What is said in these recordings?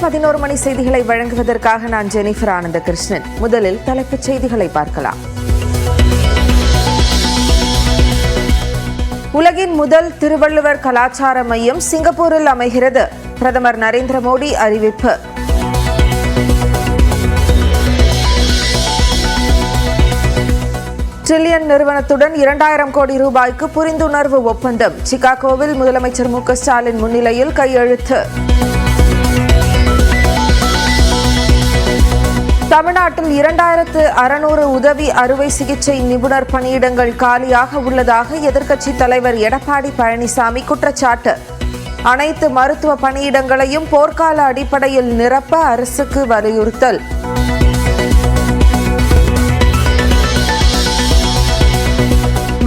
11 மணி செய்திகளை வழங்குவதற்காக நான் ஜெனிஃபர் ஆனந்தகிருஷ்ணன். முதலில் தலைப்புச் செய்திகளை பார்க்கலாம். உலகின் முதல் திருவள்ளுவர் கலாச்சார மையம் சிங்கப்பூரில் அமைகிறது. பிரதமர் நரேந்திர மோடி அறிவிப்பு. ட்ரில்லியன் நிறுவனத்துடன் 2000 கோடி ரூபாய்க்கு புரிந்துணர்வு ஒப்பந்தம். சிகாகோவில் முதலமைச்சர் மு க ஸ்டாலின் முன்னிலையில் கையெழுத்து. தமிழ்நாட்டில் 2600 உதவி அறுவை சிகிச்சை நிபுணர் பணியிடங்கள் காலியாக உள்ளதாக எதிர்க்கட்சித் தலைவர் எடப்பாடி பழனிசாமி குற்றச்சாட்டு. அனைத்து மருத்துவ பணியிடங்களையும் போர்க்கால அடிப்படையில் நிரப்ப அரசுக்கு வலியுறுத்தல்.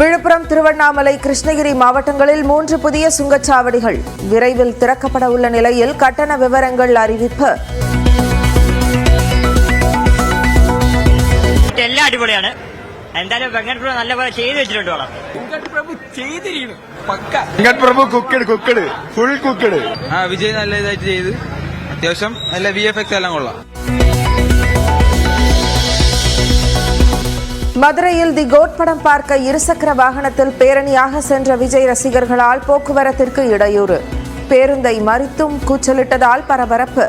விழுப்புரம், திருவண்ணாமலை, கிருஷ்ணகிரி மாவட்டங்களில் 3 புதிய சுங்கச்சாவடிகள் விரைவில் திறக்கப்பட உள்ள நிலையில் கட்டண விவரங்கள் அறிவிப்பு. എല്ലാം അടിപൊളിയാണ്. എന്തായാലും വെങ്കട് പ്രഭു നല്ലപോലെ ചെയ്തു വെച്ചിട്ടുണ്ട്. വിജയ് നല്ല ഇതായിട്ട് ചെയ്ത് അത്യാവശ്യം നല്ല VFX എല്ലാം കൊള്ളാം. மதுரையில் தி கோட் படம் பார்க்க இருசக்கர வாகனத்தில் பேரணியாக சென்ற விஜய் ரசிகர்களால் போக்குவரத்திற்கு இடையூறு. பேருந்தை மறித்தும் கூச்சலிட்டதால் பரபரப்பு.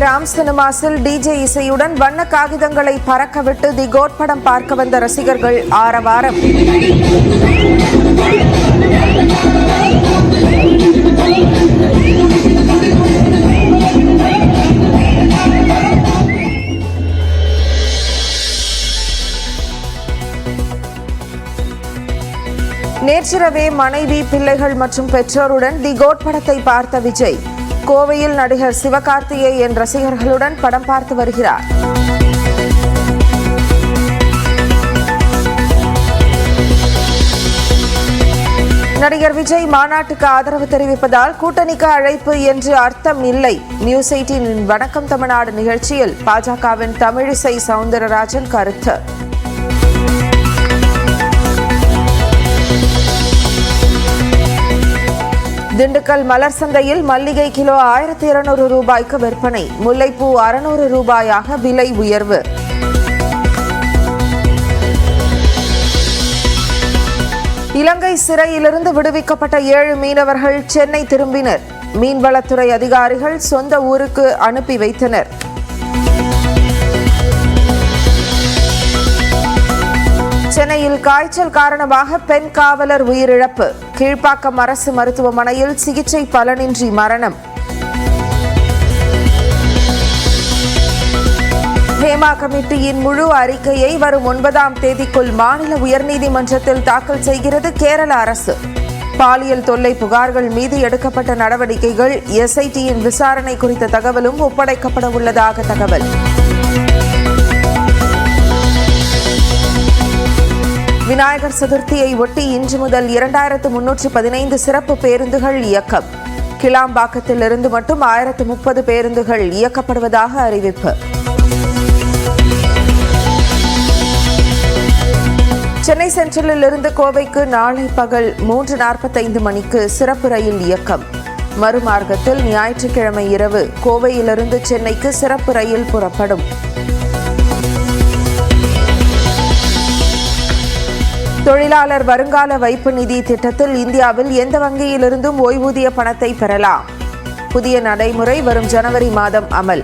ராம் சினிமாஸில் டிஜே இசையுடன் வண்ண காகிதங்களை பறக்கவிட்டு தி கோட் படம் பார்க்க வந்த ரசிகர்கள் ஆரவாரம். நேற்றிரவே மனைவி, பிள்ளைகள் மற்றும் பெற்றோருடன் தி கோட் படத்தை பார்த்த விஜய் கோவையில் நடிகர் சிவகார்த்திகேயன் ரசிகர்களுடன் படம் பார்த்து வருகிறார். நடிகர் விஜய் மாநாட்டுக்கு ஆதரவு தெரிவிப்பதால் கூட்டணிக்கு அழைப்பு என்று அர்த்தம் இல்லை. நியூஸ் 18 வணக்கம் தமிழ்நாடு நிகழ்ச்சியில் பாஜகவின் தமிழிசை சவுந்தரராஜன் கருத்து. திண்டுக்கல் மலர் சந்தையில் மல்லிகை கிலோ 1200 ரூபாய்க்கு விற்பனை. முல்லைப்பூ 600 ரூபாயாக விலை உயர்வு. இலங்கை சிறையிலிருந்து விடுவிக்கப்பட்ட 7 மீனவர்கள் சென்னை திரும்பினர். மீன்வளத்துறை அதிகாரிகள் சொந்த ஊருக்கு அனுப்பி வைத்தனர். சென்னையில் காய்ச்சல் காரணமாக பெண் காவலர் உயிரிழப்பு. கீழ்ப்பாக்கம் அரசு மருத்துவமனையில் சிகிச்சை பலனின்றி மரணம். ஹேமா கமிட்டியின் முழு அறிக்கையை வரும் 9ஆம் தேதிக்குள் மாநில உயர்நீதிமன்றத்தில் தாக்கல் செய்கிறது கேரள அரசு. பாலியல் தொல்லை புகார்கள் மீது எடுக்கப்பட்ட நடவடிக்கைகள், SITயின் விசாரணை குறித்த தகவலும் ஒப்படைக்கப்பட உள்ளதாக தகவல். விநாயகர் சதுர்த்தியை ஒட்டி இன்று முதல் 2315 சிறப்பு பேருந்துகள் இயக்கம். கிளாம்பாக்கத்திலிருந்து மட்டும் 1030 பேருந்துகள் இயக்கப்படுவதாக அறிவிப்பு. சென்னை சென்ட்ரலில் இருந்து கோவைக்கு நாளை பகல் 3:45 மணிக்கு சிறப்பு ரயில் இயக்கம். மறுமார்க்கத்தில் ஞாயிற்றுக்கிழமை இரவு கோவையிலிருந்து சென்னைக்கு சிறப்பு ரயில் புறப்படும். தொழிலாளர் வருங்கால வைப்பு நிதி திட்டத்தில் இந்தியாவில் எந்த வங்கியிலிருந்தும் ஓய்வூதிய பணத்தை பெறலாம். புதிய நடைமுறை வரும் ஜனவரி மாதம் அமல்.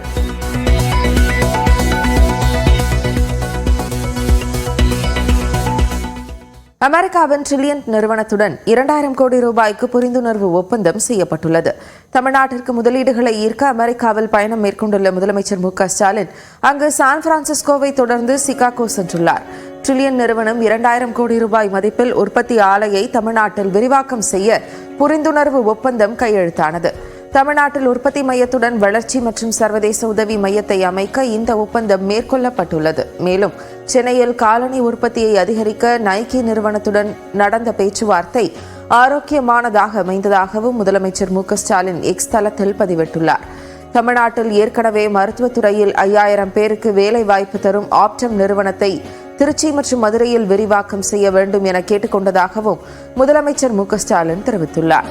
அமெரிக்காவின் ட்ரில்லியன் நிறுவனத்துடன் 2000 கோடி ரூபாய்க்கு புரிந்துணர்வு ஒப்பந்தம் செய்யப்பட்டுள்ளது. தமிழ்நாட்டிற்கு முதலீடுகளை ஈர்க்க அமெரிக்காவில் பயணம் மேற்கொண்டுள்ள முதலமைச்சர் மு க ஸ்டாலின் அங்கு சான் பிரான்சிஸ்கோவை தொடர்ந்து சிகாகோ சென்றுள்ளார். ட்ரில்லியன் நிறுவனம் 2000 கோடி ரூபாய் மதிப்பில் உற்பத்தி ஆலையை தமிழ்நாட்டில் விரிவாக்கம் செய்ய புரிந்துணர்வு ஒப்பந்தம் கையெழுத்தானது. தமிழ்நாட்டில் உற்பத்தி மையத்துடன் வளர்ச்சி மற்றும் சர்வதேச உதவி மையத்தை அமைக்க இந்த ஒப்பந்தம் மேற்கொள்ளப்பட்டுள்ளது. மேலும் சென்னையில் காலணி உற்பத்தியை அதிகரிக்க நைக்கி நிறுவனத்துடன் நடந்த பேச்சுவார்த்தை ஆரோக்கியமானதாக அமைந்ததாகவும் முதலமைச்சர் மு க ஸ்டாலின் எக்ஸ் தளத்தில் பதிவிட்டுள்ளார். தமிழ்நாட்டில் ஏற்கனவே மருத்துவத்துறையில் 5000 பேருக்கு வேலை வாய்ப்பு தரும் ஆப்டம் நிறுவனத்தை திருச்சி மற்றும் மதுரையில் விரிவாக்கம் செய்ய வேண்டும் என கேட்டுக் கொண்டதாகவும் முதலமைச்சர் மு.க.ஸ்டாலின் தெரிவித்துள்ளார்.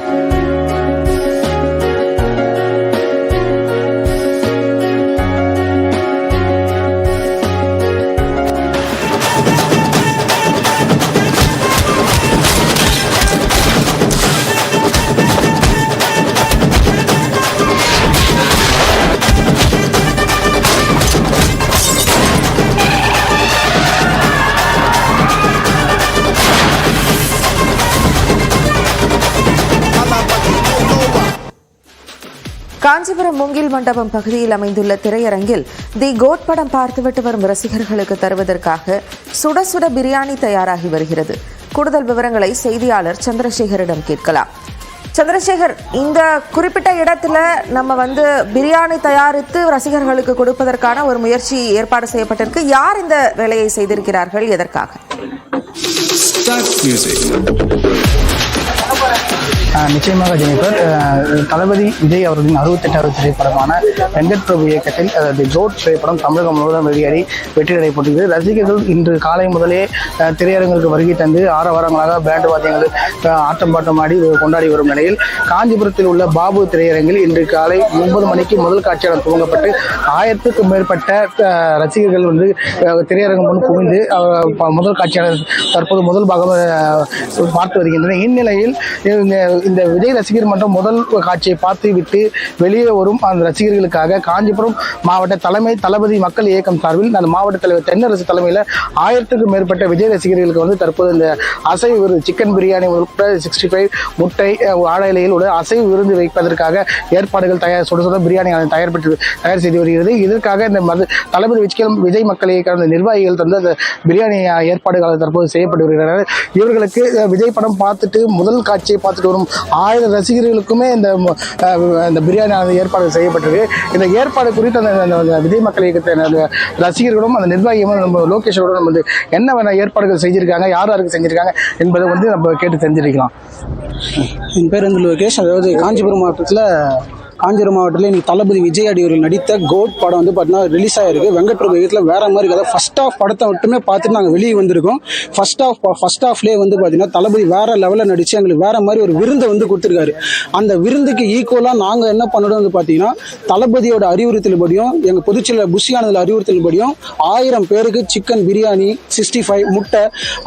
காஞ்சிபுரம் மூங்கில் மண்டபம் பகுதியில் அமைந்துள்ள திரையரங்கில் தி கோட் படம் பார்த்துவிட்டு வரும் ரசிகர்களுக்கு தருவதற்காக சுட சுட பிரியாணி தயாராகி வருகிறது. கூடுதல் விவரங்களை செய்தியாளர் சந்திரசேகரிடம் கேட்கலாம். சந்திரசேகர், இந்த குறிப்பிட்ட இடத்துல நம்ம பிரியாணி தயாரித்து ரசிகர்களுக்கு கொடுப்பதற்கான ஒரு முயற்சி ஏற்பாடு செய்யப்பட்டிருக்கு. யார் இந்த வேலையை செய்திருக்கிறார்கள், எதற்காக? நிச்சயமாக ஜெனிஃபர், தளபதி விஜய் அவர்களின் 68வது திரைப்படமான வெங்கட் பிரபு இயக்கத்தில் தி கோட் திரைப்படம் தமிழகம் முழுவதும் வெளியேறி வெற்றி நடைபெற்றது. ரசிகர்கள் இன்று காலை முதலே திரையரங்குக்கு வருகை தந்து ஆரவாரங்களாக பேண்ட் வாத்தியங்கள் ஆட்டம் பாட்டம் ஆடி கொண்டாடி வரும் நிலையில் காஞ்சிபுரத்தில் உள்ள பாபு திரையரங்கில் இன்று காலை 9 மணிக்கு முதல் காட்சியாளர் துவங்கப்பட்டு 1000க்கும் மேற்பட்ட ரசிகர்கள் திரையரங்கம் முன் குவிந்து முதல் காட்சியாளர் தற்போது முதல் பாகம் பார்த்து வருகின்றனர். இந்நிலையில் இந்த விஜய் ரசிகர் மன்றம் முதல் காட்சியை பார்த்து விட்டு வெளியே வரும் அந்த ரசிகர்களுக்காக காஞ்சிபுரம் மாவட்ட தளபதி மக்கள் இயக்கம் சார்பில் அந்த மாவட்ட தலைவர் தென்னரசு தலைமையில் 1000க்கும் மேற்பட்ட விஜய் ரசிகர்களுக்கு தற்போது இந்த அசைவு விருந்து சிக்கன் பிரியாணி உட்பட 65 முட்டை வாழை இலையில் உள்ள அசைவு விருந்து வைப்பதற்காக ஏற்பாடுகள் சுட சுட பிரியாணி தயார் செய்து வருகிறது. இதற்காக இந்த தளபதி விஜய் மக்கள் இயக்கம் நிர்வாகிகள் தந்து அந்த பிரியாணி ஏற்பாடுகள் தற்போது செய்யப்பட்டு வருகின்றனர். இவர்களுக்கு விஜய் படம் பார்த்துட்டு முதல் காட்சியை பார்த்துட்டு வரும் 1000 ரசிகர்களுக்குமே இந்த பிரியாணி ஏற்பாடு செய்யப்பட்டிருக்கு. இந்த ஏற்பாடு குறித்து அந்த விஜய் மக்கள் இயக்கத்தை ரசிகர்களும் அந்த நிர்வாகிகளும் நம்ம லோகேஷோட என்ன ஏற்பாடுகள் செஞ்சிருக்காங்க, யாருக்கு செஞ்சிருக்காங்க என்பதை நம்ம கேட்டு தெரிஞ்சிருக்கலாம். என் பேர் லோகேஷ். அதாவது காஞ்சிபுரம் மாவட்டத்தில் இன்னைக்கு தளபதி விஜய் அவர்கள் நடித்த கோட் படம் பார்த்தீங்கன்னா ரிலீஸ் ஆயிருக்கு. வெங்கட் பிரபு இயக்கத்தில் வேற மாதிரி கதை. ஃபர்ஸ்ட் ஆஃப் படத்தை மட்டுமே பார்த்துட்டு நாங்கள் வெளியே வந்திருக்கோம். ஃபர்ஸ்ட் ஆஃப்லேயே பார்த்தீங்கன்னா தளபதி வேற லெவலில் நடிச்சு எங்களுக்கு வேற மாதிரி ஒரு விருந்தை கொடுத்துருக்காரு. அந்த விருந்துக்கு ஈக்குவலாக நாங்கள் என்ன பண்ணணும் பார்த்தீங்கன்னா தளபதியோட அறிவுறுத்தல்படியும் எங்கள் பொதுச்செயலர் புஷியானதில் அறிவுறுத்தல்படியும் 1000 பேருக்கு சிக்கன் பிரியாணி 65 முட்டை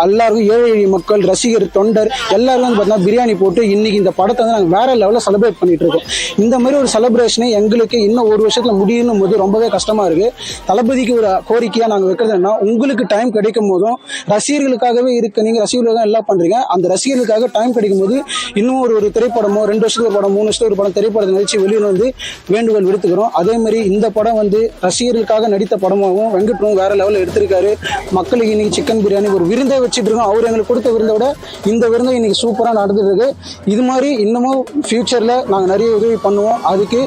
எல்லாருக்கும் ஏழை எளிய மக்கள் ரசிகர் தொண்டர் எல்லாருக்கும் பார்த்தீங்கன்னா பிரியாணி போட்டு இன்னைக்கு இந்த படத்தை நாங்கள் வேற லெவலில் செலிப்ரேட் பண்ணிட்டு இருக்கோம். இந்த மாதிரி ஒரு செலிப்ரேஷனை எங்களுக்கு இன்னும் ஒரு வருஷத்துல முடியணும் போது ரொம்பவே கஷ்டமா இருக்கு. தளபதிக்கு ஒரு கோரிக்கையா நாங்க வைக்கிறதுனா உங்களுக்கு டைம் கிடைக்கும் போதும் ரசிகர்களுக்காகவே இருக்கு. நீங்க ரசிகர்களுக்காக எல்லாம் பண்றீங்க. அந்த ரசிகர்களுக்காக டைம் கிடைக்கும் போது இன்னும் ஒரு திரைப்படமோ 2 வருஷத்துக்கு ஒரு படம் 3 வருஷத்துக்கு ஒரு படம் திரைப்படத்தை நடிச்சு வெளியே வேண்டுகோள் விடுத்துக்கிறோம். அதே மாதிரி இந்த படம் ரசிகர்களுக்காக நடித்த படமாகவும் வெங்கட்டும் வேற லெவலில் எடுத்திருக்காரு. மக்களுக்கு இன்னைக்கு சிக்கன் பிரியாணி ஒரு விருந்தை வச்சுட்டு இருக்கோம். அவர் எங்களுக்கு கொடுத்த விருந்தை விட இந்த விருந்தை இன்னைக்கு சூப்பரா நடந்துட்டு இருக்கு. இது மாதிரி இன்னமும் ஃபியூச்சர்ல நாங்க நிறைய உதவி பண்ணுவோம். அதுக்கு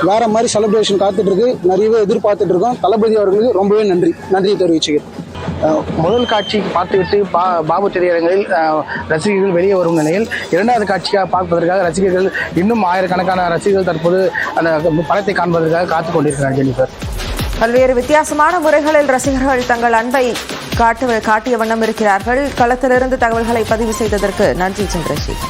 வேற மாதிரி செலிப்ரேஷன் காத்துட்டு இருக்கு. நிறையவே எதிர்பார்த்துட்டு இருக்கோம். தளபதி அவர்களுக்கு ரொம்பவே நன்றி தெரிவிச்சுக்கிறேன். முதல் காட்சிக்கு பார்த்துவிட்டு பாபு திரையரங்கில் ரசிகர்கள் வெளியே வரும் நிலையில் 2வது காட்சியாக பார்ப்பதற்காக ரசிகர்கள் இன்னும் 1000கணக்கான ரசிகர்கள் தற்போது அந்த படத்தை காண்பதற்காக காத்துக் கொண்டிருக்கிறார். ஜெனிஃபர், பல்வேறு வித்தியாசமான முறைகளில் ரசிகர்கள் தங்கள் அன்பை காட்டிய வண்ணம் இருக்கிறார்கள். களத்திலிருந்து தகவல்களை பதிவு செய்ததற்கு நன்றி சந்திரசேகர்.